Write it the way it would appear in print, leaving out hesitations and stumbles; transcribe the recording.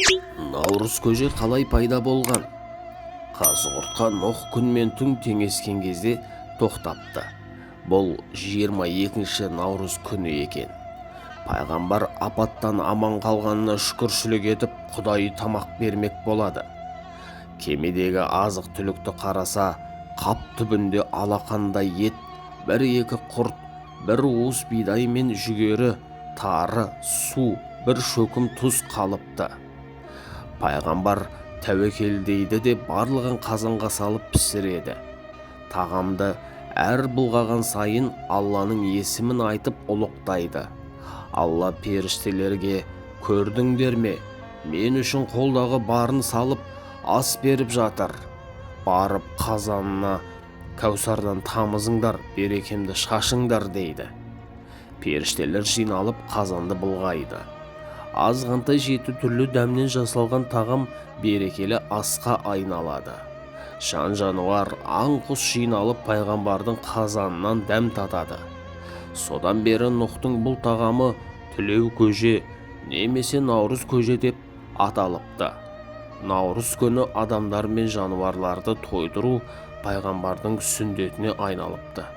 Наурыз көже қалай пайда болған? Қазығұртқа Нұх күн мен түн теңескен кезде тоқтапты. Бұл 22-ші наурыз күні екен. Пайғамбар апаттан аман қалғанына шүкіршілік етіп, Құдайы тамақ бермек болады. Кемедегі азық түлікті қараса, қап түбінде алақандай ет, бір-екі құрт, бір уыс бидай мен жүгері, тары, су, бір шөкім тұз қалыпты. Пайғамбар тәуекел дейді де барлығын қазанға салып пісіреді. Тағамды әр бұлғаған сайын Алланың есімін айтып ұлықтайды. Алла періштелерге: көрдіңдер ме, мен үшін қолдағы барын салып ас беріп жатыр. Барып қазанына кәусардан тамызыңдар, берекемді шашыңдар дейді. Періштелер жиналып қазанды былғайды. Азғантай 7 түрлі дәмнен жасалған тағам берекелі асқа айналады. Жан-жануар, аң-құс жиналып пайғамбардың қазанынан дәм татады. Содан бері Нұхтың бұл тағамы тілеу көже немесе наурыз көже деп аталыпты. Наурыз күні адамдар мен жануарларды тойдыру пайғамбардың сүндетіне айналыпты.